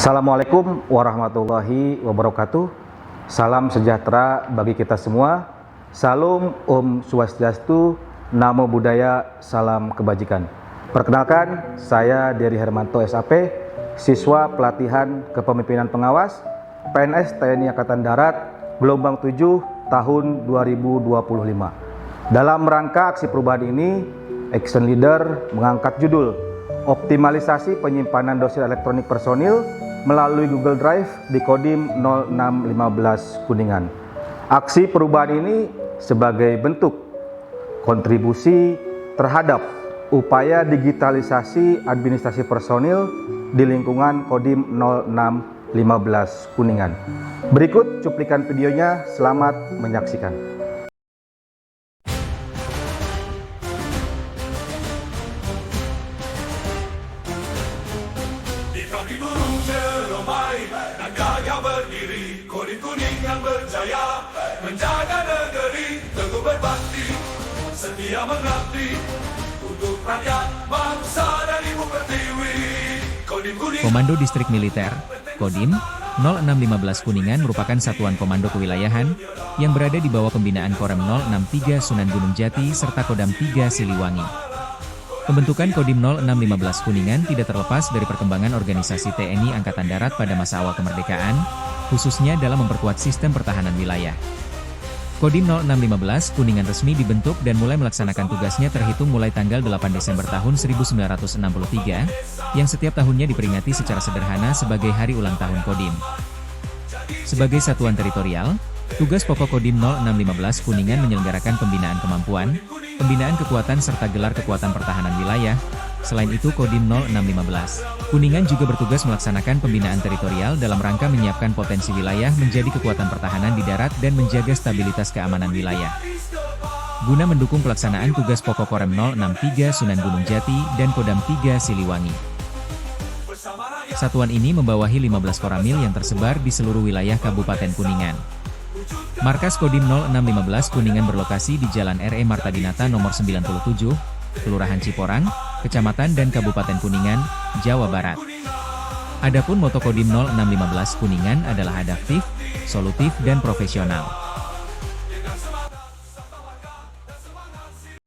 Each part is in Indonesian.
Assalamualaikum warahmatullahi wabarakatuh. Salam sejahtera bagi kita semua. Salam Om Swastiastu, Namo Buddhaya, salam kebajikan. Perkenalkan, saya Dery Hermanto SAP, siswa pelatihan kepemimpinan pengawas PNS TNI Angkatan Darat gelombang 7 tahun 2025. Dalam rangka aksi perubahan ini, Action Leader mengangkat judul Optimalisasi penyimpanan dosis elektronik personil melalui Google Drive di Kodim 0615 Kuningan. Aksi perubahan ini sebagai bentuk kontribusi terhadap upaya digitalisasi administrasi personil di lingkungan Kodim 0615 Kuningan. Berikut cuplikan videonya, selamat menyaksikan. Di kaki gunung Ceromai, naga berdiri, Kodim Kuningan berjaya, menjaga negeri, teguh berbakti, setia mengabdi, untuk rakyat, bangsa dan ibu pertiwi. Kodim Kuningan. Komando Distrik Militer, Kodim 0615 Kuningan merupakan satuan komando kewilayahan yang berada di bawah pembinaan Korem 063 Sunan Gunung Jati serta Kodam 3 Siliwangi. Pembentukan Kodim 0615 Kuningan tidak terlepas dari perkembangan organisasi TNI Angkatan Darat pada masa awal kemerdekaan, khususnya dalam memperkuat sistem pertahanan wilayah. Kodim 0615 Kuningan resmi dibentuk dan mulai melaksanakan tugasnya terhitung mulai tanggal 8 Desember tahun 1963, yang setiap tahunnya diperingati secara sederhana sebagai Hari Ulang Tahun Kodim. Sebagai satuan teritorial, tugas pokok Kodim 0615 Kuningan menyelenggarakan pembinaan kemampuan, pembinaan kekuatan serta gelar kekuatan pertahanan wilayah. Selain itu, Kodim 0615 Kuningan juga bertugas melaksanakan pembinaan teritorial dalam rangka menyiapkan potensi wilayah menjadi kekuatan pertahanan di darat dan menjaga stabilitas keamanan wilayah. Guna mendukung pelaksanaan tugas pokok Korem 063 Sunan Gunung Jati dan Kodam 3 Siliwangi. Satuan ini membawahi 15 koramil yang tersebar di seluruh wilayah Kabupaten Kuningan. Markas Kodim 0615 Kuningan berlokasi di Jalan R.E. Martadinata nomor 97, Kelurahan Ciporang, Kecamatan dan Kabupaten Kuningan, Jawa Barat. Adapun moto Kodim 0615 Kuningan adalah adaptif, solutif dan profesional.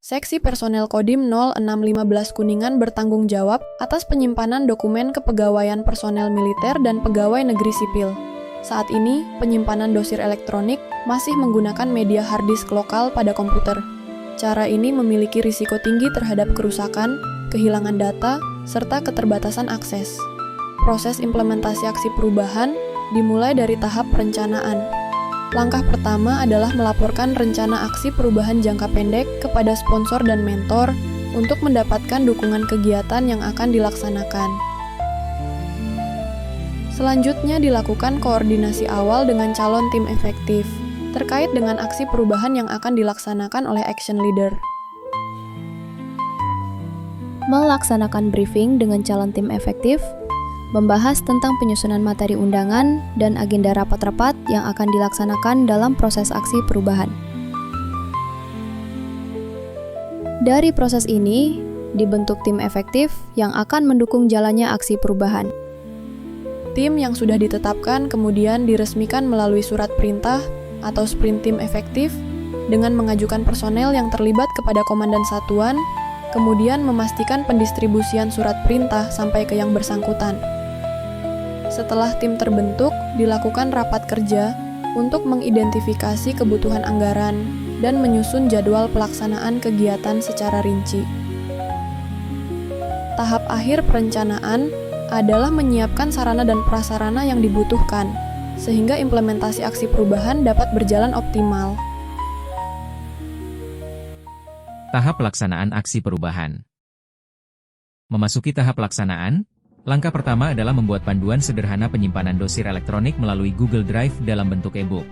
Seksi Personel Kodim 0615 Kuningan bertanggung jawab atas penyimpanan dokumen kepegawaian personel militer dan pegawai negeri sipil. Saat ini, penyimpanan dosir elektronik masih menggunakan media hard disk lokal pada komputer. Cara ini memiliki risiko tinggi terhadap kerusakan, kehilangan data, serta keterbatasan akses. Proses implementasi aksi perubahan dimulai dari tahap perencanaan. Langkah pertama adalah melaporkan rencana aksi perubahan jangka pendek kepada sponsor dan mentor untuk mendapatkan dukungan kegiatan yang akan dilaksanakan. Selanjutnya dilakukan koordinasi awal dengan calon tim efektif, terkait dengan aksi perubahan yang akan dilaksanakan oleh Action Leader. Melaksanakan briefing dengan calon tim efektif, membahas tentang penyusunan materi undangan dan agenda rapat-rapat yang akan dilaksanakan dalam proses aksi perubahan. Dari proses ini, dibentuk tim efektif yang akan mendukung jalannya aksi perubahan. Tim yang sudah ditetapkan kemudian diresmikan melalui surat perintah atau sprint tim efektif dengan mengajukan personel yang terlibat kepada komandan satuan, kemudian memastikan pendistribusian surat perintah sampai ke yang bersangkutan. Setelah tim terbentuk, dilakukan rapat kerja untuk mengidentifikasi kebutuhan anggaran dan menyusun jadwal pelaksanaan kegiatan secara rinci. Tahap akhir perencanaan adalah menyiapkan sarana dan prasarana yang dibutuhkan, sehingga implementasi aksi perubahan dapat berjalan optimal. Tahap pelaksanaan aksi perubahan. Memasuki tahap pelaksanaan, langkah pertama adalah membuat panduan sederhana penyimpanan dosir elektronik melalui Google Drive dalam bentuk e-book.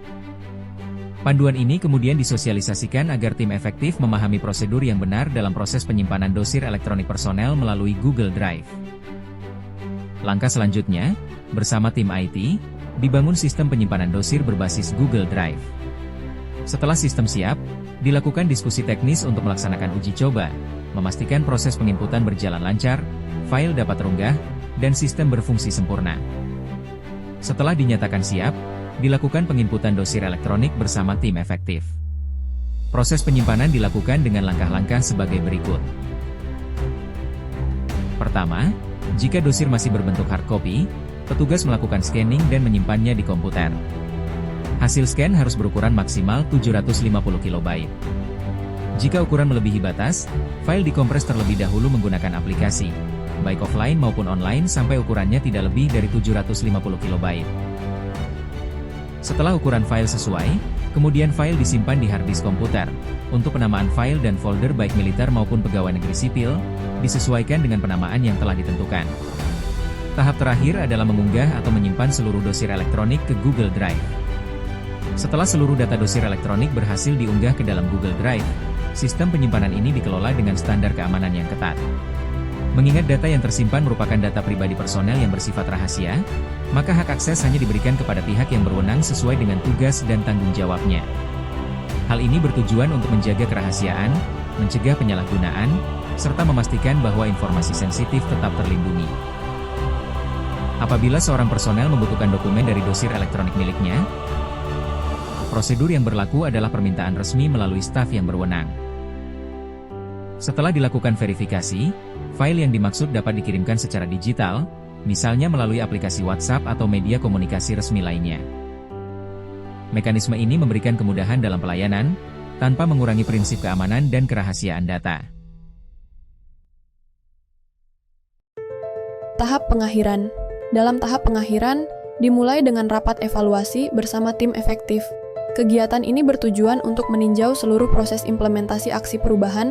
Panduan ini kemudian disosialisasikan agar tim efektif memahami prosedur yang benar dalam proses penyimpanan dosir elektronik personel melalui Google Drive. Langkah selanjutnya, bersama tim IT, dibangun sistem penyimpanan dosir berbasis Google Drive. Setelah sistem siap, dilakukan diskusi teknis untuk melaksanakan uji coba, memastikan proses penginputan berjalan lancar, file dapat terunggah, dan sistem berfungsi sempurna. Setelah dinyatakan siap, dilakukan penginputan dosir elektronik bersama tim efektif. Proses penyimpanan dilakukan dengan langkah-langkah sebagai berikut. Pertama, jika dosir masih berbentuk hard copy, petugas melakukan scanning dan menyimpannya di komputer. Hasil scan harus berukuran maksimal 750 KB. Jika ukuran melebihi batas, file dikompres terlebih dahulu menggunakan aplikasi, baik offline maupun online sampai ukurannya tidak lebih dari 750 KB. Setelah ukuran file sesuai, kemudian file disimpan di hard disk komputer. Untuk penamaan file dan folder baik militer maupun pegawai negeri sipil, disesuaikan dengan penamaan yang telah ditentukan. Tahap terakhir adalah mengunggah atau menyimpan seluruh dosir elektronik ke Google Drive. Setelah seluruh data dosir elektronik berhasil diunggah ke dalam Google Drive, sistem penyimpanan ini dikelola dengan standar keamanan yang ketat. Mengingat data yang tersimpan merupakan data pribadi personel yang bersifat rahasia, maka hak akses hanya diberikan kepada pihak yang berwenang sesuai dengan tugas dan tanggung jawabnya. Hal ini bertujuan untuk menjaga kerahasiaan, mencegah penyalahgunaan, serta memastikan bahwa informasi sensitif tetap terlindungi. Apabila seorang personel membutuhkan dokumen dari dosir elektronik miliknya, prosedur yang berlaku adalah permintaan resmi melalui staf yang berwenang. Setelah dilakukan verifikasi, file yang dimaksud dapat dikirimkan secara digital, misalnya melalui aplikasi WhatsApp atau media komunikasi resmi lainnya. Mekanisme ini memberikan kemudahan dalam pelayanan, tanpa mengurangi prinsip keamanan dan kerahasiaan data. Tahap pengakhiran. Dalam tahap pengakhiran, dimulai dengan rapat evaluasi bersama tim efektif. Kegiatan ini bertujuan untuk meninjau seluruh proses implementasi aksi perubahan,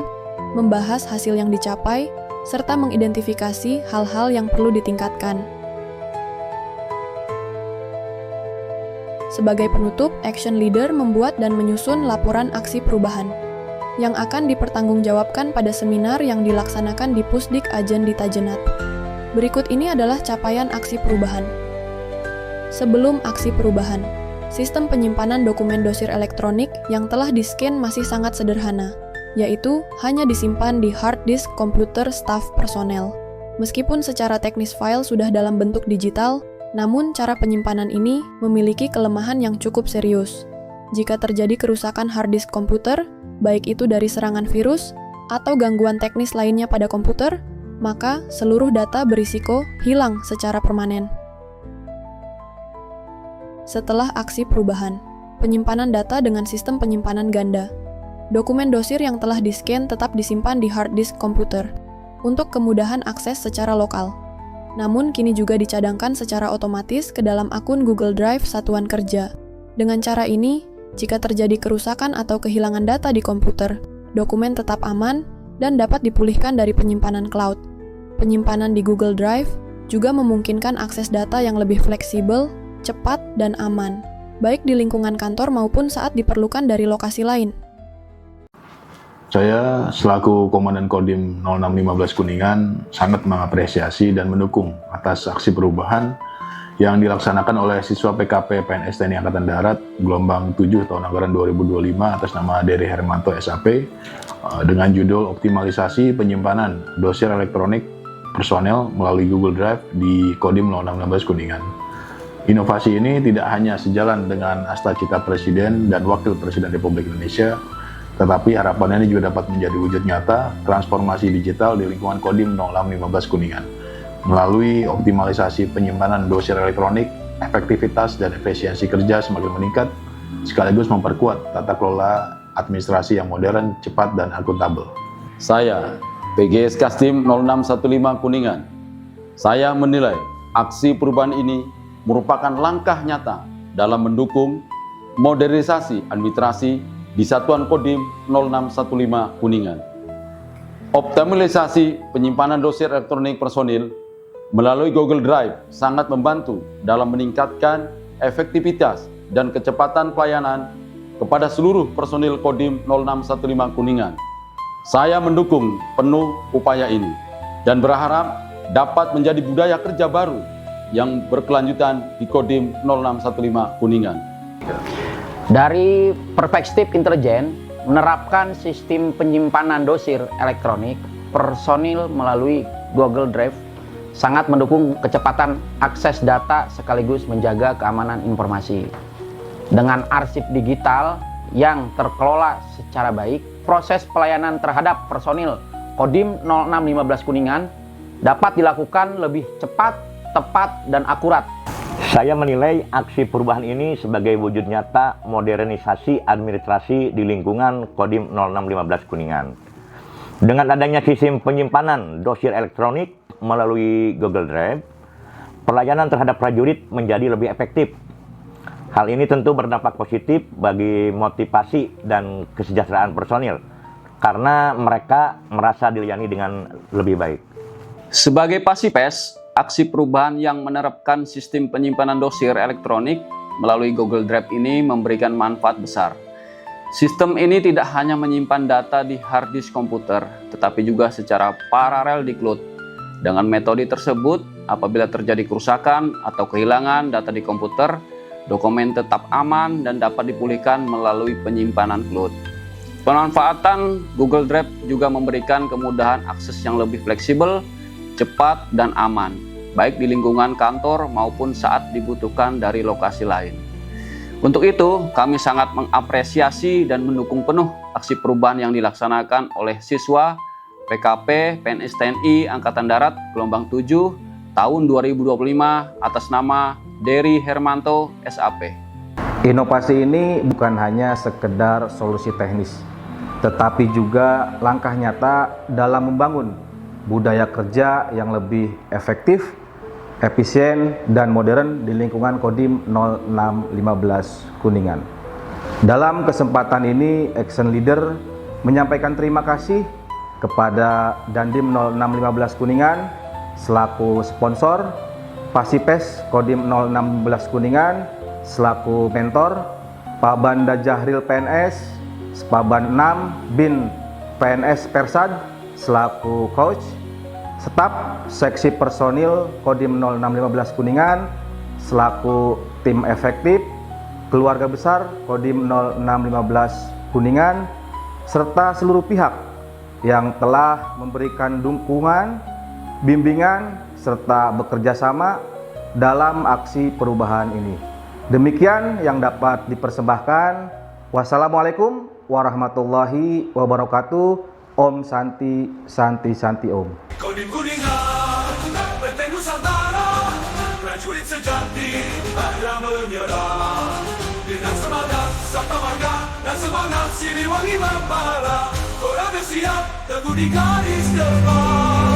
membahas hasil yang dicapai, serta mengidentifikasi hal-hal yang perlu ditingkatkan. Sebagai penutup, Action Leader membuat dan menyusun laporan aksi perubahan yang akan dipertanggungjawabkan pada seminar yang dilaksanakan di Pusdik Ajen di Tajenat. Berikut ini adalah capaian aksi perubahan. Sebelum aksi perubahan, sistem penyimpanan dokumen dosir elektronik yang telah di-scan masih sangat sederhana, yaitu hanya disimpan di hard disk komputer staf personel. Meskipun secara teknis file sudah dalam bentuk digital, namun cara penyimpanan ini memiliki kelemahan yang cukup serius. Jika terjadi kerusakan hard disk komputer, baik itu dari serangan virus atau gangguan teknis lainnya pada komputer, maka seluruh data berisiko hilang secara permanen. Setelah aksi perubahan, penyimpanan data dengan sistem penyimpanan ganda. Dokumen dosir yang telah di-scan tetap disimpan di hard disk komputer untuk kemudahan akses secara lokal. Namun kini juga dicadangkan secara otomatis ke dalam akun Google Drive satuan kerja. Dengan cara ini, jika terjadi kerusakan atau kehilangan data di komputer, dokumen tetap aman dan dapat dipulihkan dari penyimpanan cloud. Penyimpanan di Google Drive juga memungkinkan akses data yang lebih fleksibel, cepat, dan aman, baik di lingkungan kantor maupun saat diperlukan dari lokasi lain. Saya selaku Komandan Kodim 0615 Kuningan sangat mengapresiasi dan mendukung atas aksi perubahan yang dilaksanakan oleh siswa PKP PNS TNI Angkatan Darat gelombang 7 tahun anggaran 2025 atas nama Dery Hermanto SAP dengan judul optimalisasi penyimpanan dosir elektronik personel melalui Google Drive di Kodim 0615 Kuningan. Inovasi ini tidak hanya sejalan dengan asta-cita Presiden dan Wakil Presiden Republik Indonesia, tetapi harapannya ini juga dapat menjadi wujud nyata transformasi digital di lingkungan Kodim 0615 Kuningan. Melalui optimalisasi penyimpanan dosir elektronik, efektivitas dan efisiensi kerja semakin meningkat, sekaligus memperkuat tata kelola administrasi yang modern, cepat, dan akuntabel. Saya, PGS Kastim 0615 Kuningan, saya menilai aksi perubahan ini merupakan langkah nyata dalam mendukung modernisasi administrasi di Satuan Kodim 0615 Kuningan. Optimalisasi penyimpanan dosir elektronik personil melalui Google Drive sangat membantu dalam meningkatkan efektivitas dan kecepatan pelayanan kepada seluruh personil Kodim 0615 Kuningan. Saya mendukung penuh upaya ini dan berharap dapat menjadi budaya kerja baru yang berkelanjutan di Kodim 0615 Kuningan. Dari perspektif intelijen, menerapkan sistem penyimpanan dosir elektronik personil melalui Google Drive sangat mendukung kecepatan akses data sekaligus menjaga keamanan informasi. Dengan arsip digital yang terkelola secara baik, proses pelayanan terhadap personil Kodim 0615 Kuningan dapat dilakukan lebih cepat, tepat, dan akurat. Saya menilai aksi perubahan ini sebagai wujud nyata modernisasi administrasi di lingkungan Kodim 0615 Kuningan. Dengan adanya sistem penyimpanan dosir elektronik melalui Google Drive, pelayanan terhadap prajurit menjadi lebih efektif. Hal ini tentu berdampak positif bagi motivasi dan kesejahteraan personil, karena mereka merasa dilayani dengan lebih baik. Sebagai Pasipes, aksi perubahan yang menerapkan sistem penyimpanan dosir elektronik melalui Google Drive ini memberikan manfaat besar. Sistem ini tidak hanya menyimpan data di hard disk komputer, tetapi juga secara paralel di cloud. Dengan metode tersebut, apabila terjadi kerusakan atau kehilangan data di komputer, dokumen tetap aman dan dapat dipulihkan melalui penyimpanan cloud. Pemanfaatan Google Drive juga memberikan kemudahan akses yang lebih fleksibel, cepat, dan aman, baik di lingkungan kantor maupun saat dibutuhkan dari lokasi lain. Untuk itu, kami sangat mengapresiasi dan mendukung penuh aksi perubahan yang dilaksanakan oleh siswa PKP PNS TNI Angkatan Darat gelombang 7 tahun 2025 atas nama Dery Hermanto SAP. Inovasi ini bukan hanya sekedar solusi teknis, tetapi juga langkah nyata dalam membangun budaya kerja yang lebih efektif, efisien, dan modern di lingkungan Kodim 0615 Kuningan. Dalam kesempatan ini, Action Leader menyampaikan terima kasih kepada Dandim 0615 Kuningan selaku sponsor, Pasipes Kodim 0615 Kuningan selaku mentor, Pak Banda Jahril PNS, Spaban 6 Bin PNS Persad selaku coach, staf seksi personil Kodim 0615 Kuningan selaku tim efektif, keluarga besar Kodim 0615 Kuningan, serta seluruh pihak yang telah memberikan dukungan, bimbingan, serta bekerja sama dalam aksi perubahan ini. Demikian yang dapat dipersembahkan. Wassalamualaikum warahmatullahi wabarakatuh. Om Santi Santi Santi Om. Kodim Kuningan, Benteng Nusantara, prajurit sejati, tak menyerah. Dengan semangat Sabta Marga dan semangat Siliwangi membara, orang bersiap teguh di garis depan.